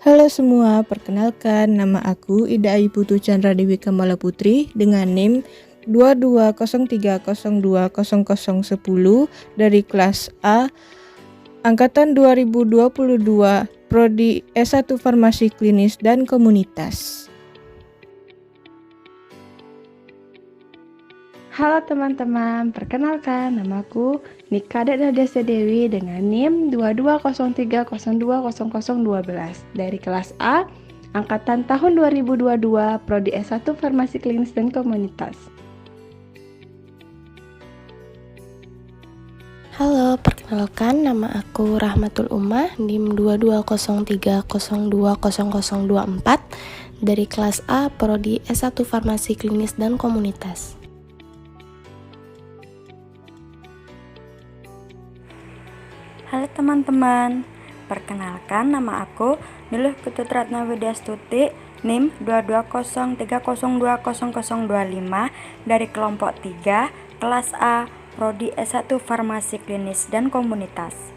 Halo semua, perkenalkan nama aku Ida Ayu Putu Chandra Dewi Kamala Putri dengan NIM 2203020010 dari kelas A angkatan 2022 Prodi S1 Farmasi Klinis dan Komunitas. Halo teman-teman, perkenalkan namaku Nika Nadia Dewi dengan NIM 2203020012 dari kelas A angkatan tahun 2022 Prodi S1 Farmasi Klinis dan Komunitas. Halo, perkenalkan nama aku Rahmatul Ummah, NIM 2203020024 dari kelas A Prodi S1 Farmasi Klinis dan Komunitas. Halo teman-teman, perkenalkan nama aku Niluh Putut Ratna Widyastuti, NIM 2203020025 dari kelompok 3, kelas A, Prodi S1 Farmasi Klinis dan Komunitas.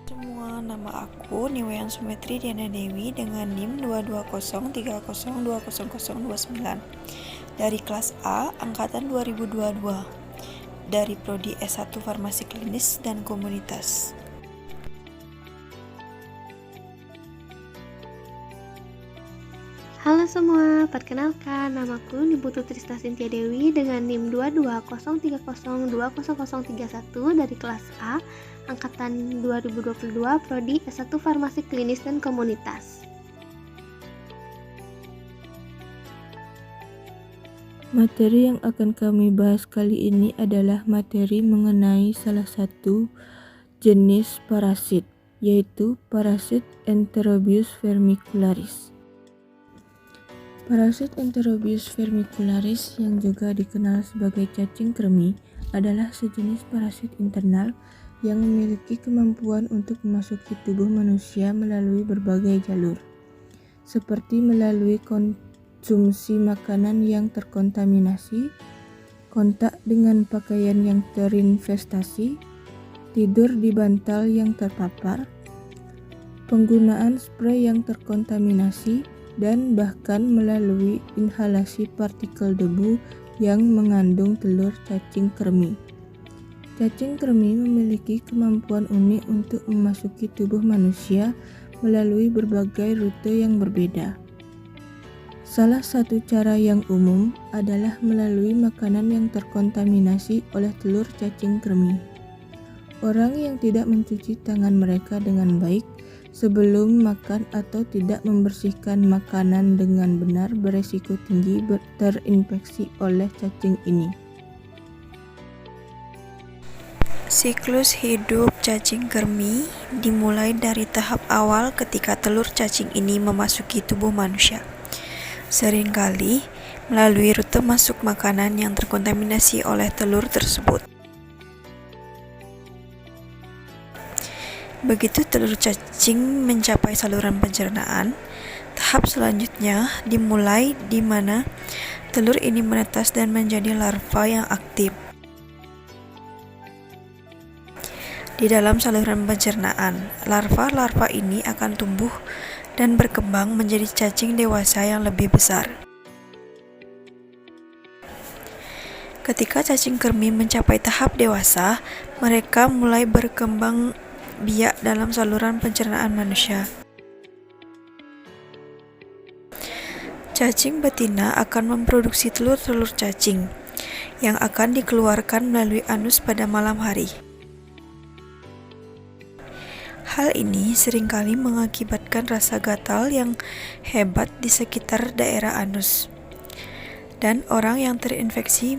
Semua, nama aku Niwayan Sumetri Diana Dewi dengan NIM 2203020029 dari kelas A angkatan 2022 dari Prodi S1 Farmasi Klinis dan Komunitas. Halo semua, perkenalkan namaku Niputu Trista Sintia Dewi dengan NIM 2203020031 dari kelas A angkatan 2022 Prodi S1 Farmasi Klinis dan Komunitas. Materi yang akan kami bahas kali ini adalah materi mengenai salah satu jenis parasit, yaitu parasit Enterobius vermicularis. Parasit Enterobius vermicularis yang juga dikenal sebagai cacing kremi adalah sejenis parasit internal yang memiliki kemampuan untuk memasuki tubuh manusia melalui berbagai jalur, seperti melalui konsumsi makanan yang terkontaminasi, kontak dengan pakaian yang terinfestasi, tidur di bantal yang terpapar, penggunaan spray yang terkontaminasi, dan bahkan melalui inhalasi partikel debu yang mengandung telur cacing kremi. Cacing kremi memiliki kemampuan unik untuk memasuki tubuh manusia melalui berbagai rute yang berbeda. Salah satu cara yang umum adalah melalui makanan yang terkontaminasi oleh telur cacing kremi. Orang yang tidak mencuci tangan mereka dengan baik sebelum makan atau tidak membersihkan makanan dengan benar beresiko tinggi terinfeksi oleh cacing ini. Siklus hidup cacing kremi dimulai dari tahap awal ketika telur cacing ini memasuki tubuh manusia. Seringkali melalui rute masuk makanan yang terkontaminasi oleh telur tersebut. Begitu telur cacing mencapai saluran pencernaan, tahap selanjutnya dimulai di mana telur ini menetas dan menjadi larva yang aktif. Di dalam saluran pencernaan, larva-larva ini akan tumbuh dan berkembang menjadi cacing dewasa yang lebih besar. Ketika cacing kremi mencapai tahap dewasa, mereka mulai berkembang biak dalam saluran pencernaan manusia. Cacing betina akan memproduksi telur-telur cacing yang akan dikeluarkan melalui anus pada malam hari. Hal ini seringkali mengakibatkan rasa gatal yang hebat di sekitar daerah anus. Dan orang yang terinfeksi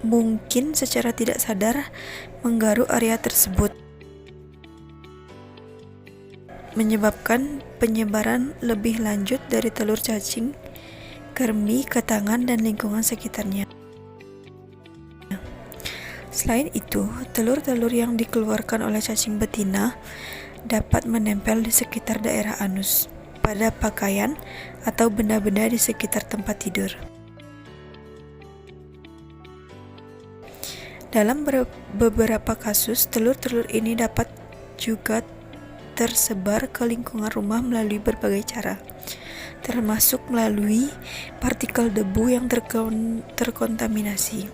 mungkin secara tidak sadar menggaruk area tersebut, menyebabkan penyebaran lebih lanjut dari telur cacing kremi ke tangan dan lingkungan sekitarnya. Selain itu, telur-telur yang dikeluarkan oleh cacing betina dapat menempel di sekitar daerah anus, pada pakaian, atau benda-benda di sekitar tempat tidur. Dalam beberapa kasus, telur-telur ini dapat juga tersebar ke lingkungan rumah melalui berbagai cara, termasuk melalui partikel debu yang terkontaminasi.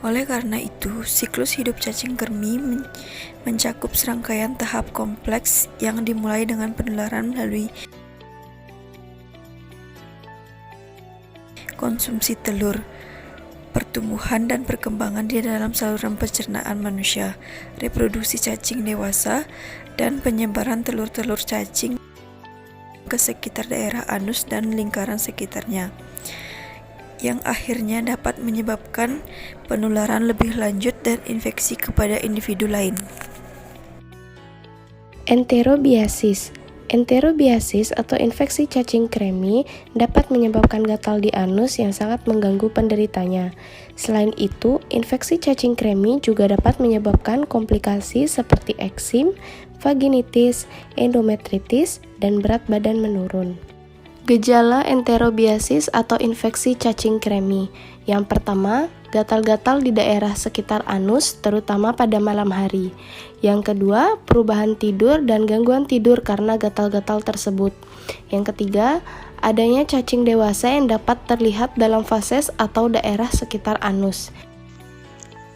Oleh karena itu, siklus hidup cacing kremi mencakup serangkaian tahap kompleks yang dimulai dengan penularan melalui konsumsi telur, pertumbuhan dan perkembangan di dalam saluran pencernaan manusia, reproduksi cacing dewasa, dan penyebaran telur-telur cacing ke sekitar daerah anus dan lingkaran sekitarnya, yang akhirnya dapat menyebabkan penularan lebih lanjut dan infeksi kepada individu lain. Enterobiasis. Enterobiasis atau infeksi cacing kremi dapat menyebabkan gatal di anus yang sangat mengganggu penderitanya. Selain itu, infeksi cacing kremi juga dapat menyebabkan komplikasi seperti eksim, vaginitis, endometritis, dan berat badan menurun. Gejala enterobiasis atau infeksi cacing kremi. Yang pertama, gatal-gatal di daerah sekitar anus, terutama pada malam hari. Yang kedua, perubahan tidur dan gangguan tidur karena gatal-gatal tersebut. Yang ketiga, adanya cacing dewasa yang dapat terlihat dalam fases atau daerah sekitar anus.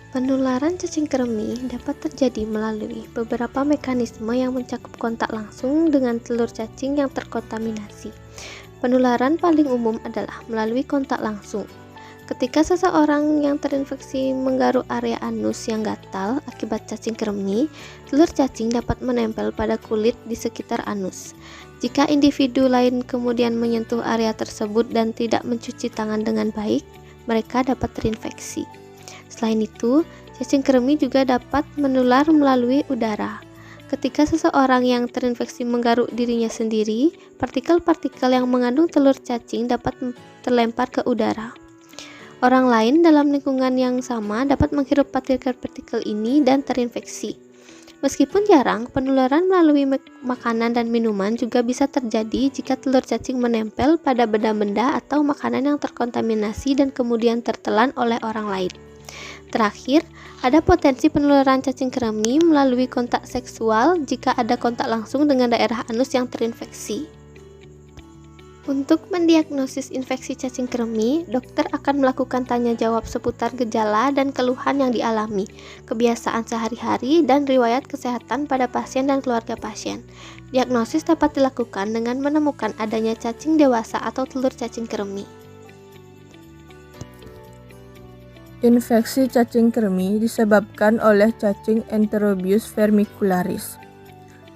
Penularan cacing kremi dapat terjadi melalui beberapa mekanisme yang mencakup kontak langsung dengan telur cacing yang terkontaminasi. Penularan paling umum adalah melalui kontak langsung. Ketika seseorang yang terinfeksi menggaruk area anus yang gatal akibat cacing kremi, telur cacing dapat menempel pada kulit di sekitar anus. Jika individu lain kemudian menyentuh area tersebut dan tidak mencuci tangan dengan baik, mereka dapat terinfeksi. Selain itu, cacing kremi juga dapat menular melalui udara. Ketika seseorang yang terinfeksi menggaruk dirinya sendiri, partikel-partikel yang mengandung telur cacing dapat terlempar ke udara. Orang lain dalam lingkungan yang sama dapat menghirup partikel-partikel ini dan terinfeksi. Meskipun jarang, penularan melalui makanan dan minuman juga bisa terjadi jika telur cacing menempel pada benda-benda atau makanan yang terkontaminasi dan kemudian tertelan oleh orang lain. Terakhir, ada potensi penularan cacing kremi melalui kontak seksual jika ada kontak langsung dengan daerah anus yang terinfeksi. Untuk mendiagnosis infeksi cacing kremi, dokter akan melakukan tanya jawab seputar gejala dan keluhan yang dialami, kebiasaan sehari-hari, dan riwayat kesehatan pada pasien dan keluarga pasien. Diagnosis dapat dilakukan dengan menemukan adanya cacing dewasa atau telur cacing kremi. Infeksi cacing kremi disebabkan oleh cacing Enterobius vermicularis.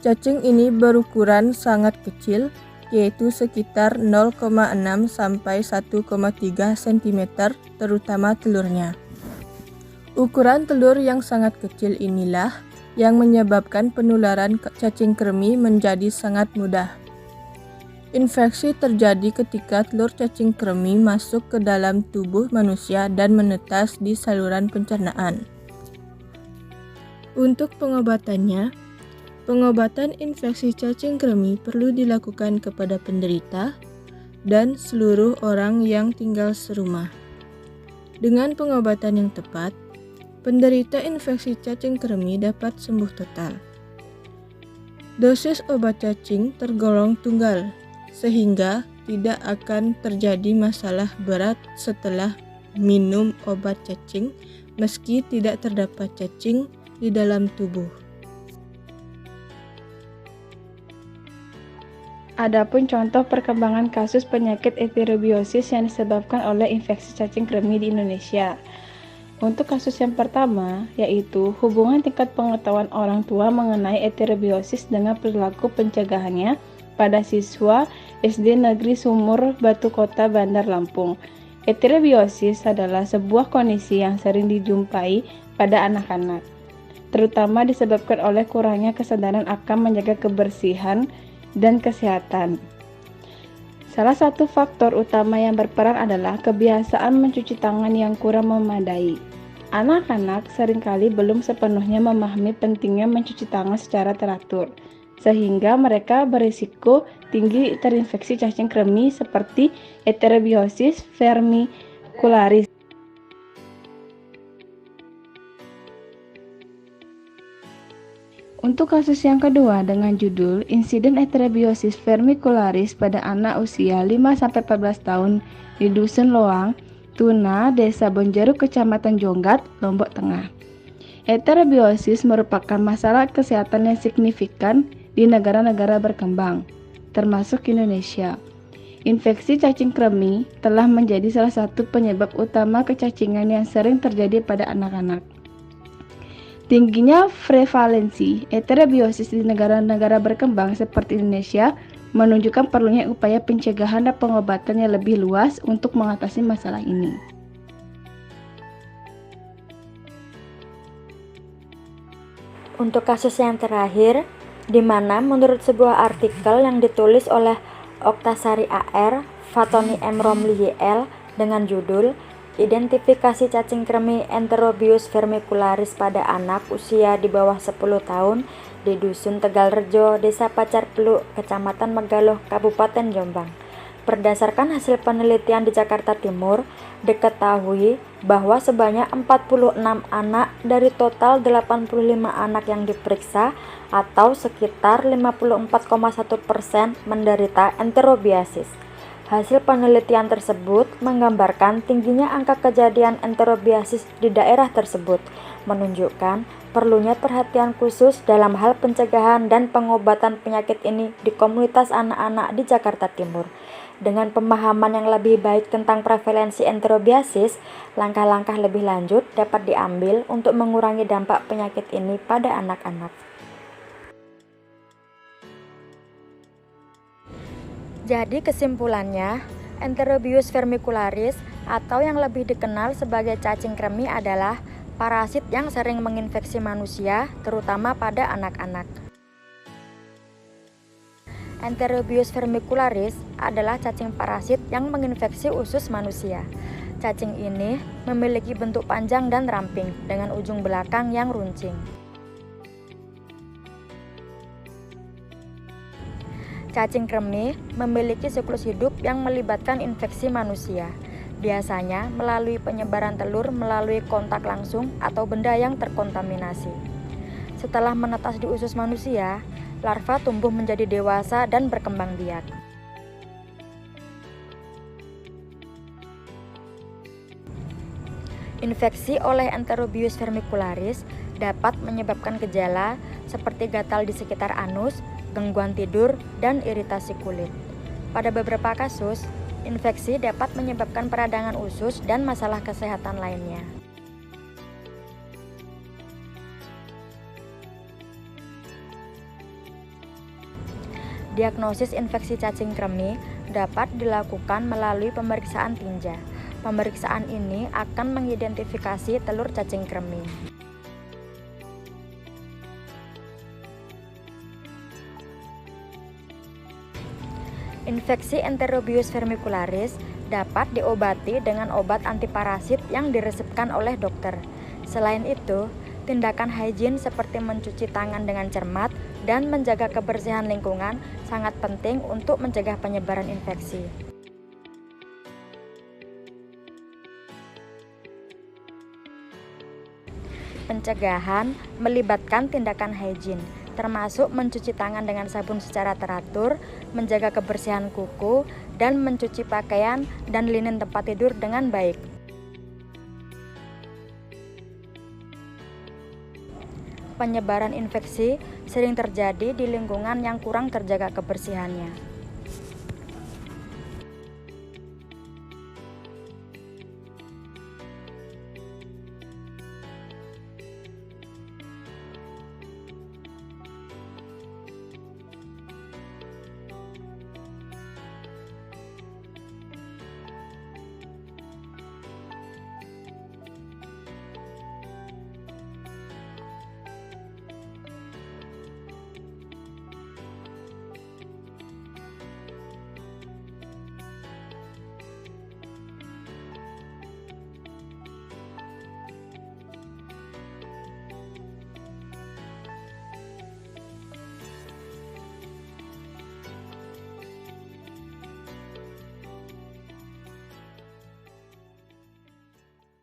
Cacing ini berukuran sangat kecil, yaitu sekitar 0,6 sampai 1,3 cm, terutama telurnya. Ukuran telur yang sangat kecil inilah yang menyebabkan penularan cacing kremi menjadi sangat mudah. Infeksi terjadi ketika telur cacing kremi masuk ke dalam tubuh manusia dan menetas di saluran pencernaan. Untuk pengobatannya, pengobatan infeksi cacing kremi perlu dilakukan kepada penderita dan seluruh orang yang tinggal serumah. Dengan pengobatan yang tepat, penderita infeksi cacing kremi dapat sembuh total. Dosis obat cacing tergolong tunggal, sehingga tidak akan terjadi masalah berat setelah minum obat cacing meski tidak terdapat cacing di dalam tubuh. Adapun contoh perkembangan kasus penyakit enterobiosis yang disebabkan oleh infeksi cacing kremi di Indonesia. Untuk kasus yang pertama, yaitu hubungan tingkat pengetahuan orang tua mengenai enterobiosis dengan perilaku pencegahannya pada siswa SD Negeri Sumur Batu Kota, Bandar Lampung. Enterobiosis adalah sebuah kondisi yang sering dijumpai pada anak-anak, terutama disebabkan oleh kurangnya kesadaran akan menjaga kebersihan dan kesehatan. Salah satu faktor utama yang berperan adalah kebiasaan mencuci tangan yang kurang memadai. Anak-anak seringkali belum sepenuhnya memahami pentingnya mencuci tangan secara teratur, sehingga mereka berisiko tinggi terinfeksi cacing kremi seperti enterobiosis vermicularis. Untuk kasus yang kedua dengan judul Insiden Enterobiosis vermicularis pada anak usia 5-14 tahun di Dusun Loang, Tuna, Desa Bonjeruk, Kecamatan Jonggat, Lombok Tengah. Enterobiosis merupakan masalah kesehatan yang signifikan di negara-negara berkembang, termasuk Indonesia. Infeksi cacing kremi telah menjadi salah satu penyebab utama kecacingan yang sering terjadi pada anak-anak. Tingginya prevalensi enterobiosis di negara-negara berkembang seperti Indonesia menunjukkan perlunya upaya pencegahan dan pengobatan yang lebih luas untuk mengatasi masalah ini. Untuk kasus yang terakhir, di mana menurut sebuah artikel yang ditulis oleh Oktasari AR, Fatoni M. Romli YL dengan judul Identifikasi cacing kremi Enterobius vermicularis pada anak usia di bawah 10 tahun di Dusun Tegalrejo, Desa Pacar Peluk, Kecamatan Megaluh, Kabupaten Jombang. Berdasarkan hasil penelitian di Jakarta Timur, diketahui bahwa sebanyak 46 anak dari total 85 anak yang diperiksa atau sekitar 54,1% menderita enterobiasis. Hasil penelitian tersebut menggambarkan tingginya angka kejadian enterobiasis di daerah tersebut, menunjukkan perlunya perhatian khusus dalam hal pencegahan dan pengobatan penyakit ini di komunitas anak-anak di Jakarta Timur. Dengan pemahaman yang lebih baik tentang prevalensi enterobiasis, langkah-langkah lebih lanjut dapat diambil untuk mengurangi dampak penyakit ini pada anak-anak. Jadi kesimpulannya, Enterobius vermicularis atau yang lebih dikenal sebagai cacing kremi adalah parasit yang sering menginfeksi manusia, terutama pada anak-anak. Enterobius vermicularis adalah cacing parasit yang menginfeksi usus manusia. Cacing ini memiliki bentuk panjang dan ramping dengan ujung belakang yang runcing. Cacing kremi memiliki siklus hidup yang melibatkan infeksi manusia, biasanya melalui penyebaran telur melalui kontak langsung atau benda yang terkontaminasi. Setelah menetas di usus manusia, larva tumbuh menjadi dewasa dan berkembang biak. Infeksi oleh Enterobius vermicularis dapat menyebabkan gejala seperti gatal di sekitar anus, gangguan tidur, dan iritasi kulit. Pada beberapa kasus, infeksi dapat menyebabkan peradangan usus dan masalah kesehatan lainnya. Diagnosis infeksi cacing kremi dapat dilakukan melalui pemeriksaan tinja. Pemeriksaan ini akan mengidentifikasi telur cacing kremi. Infeksi Enterobius vermicularis dapat diobati dengan obat antiparasit yang diresepkan oleh dokter. Selain itu, tindakan higien seperti mencuci tangan dengan cermat dan menjaga kebersihan lingkungan sangat penting untuk mencegah penyebaran infeksi. Pencegahan melibatkan tindakan higien, termasuk mencuci tangan dengan sabun secara teratur, menjaga kebersihan kuku, dan mencuci pakaian dan linen tempat tidur dengan baik. Penyebaran infeksi sering terjadi di lingkungan yang kurang terjaga kebersihannya.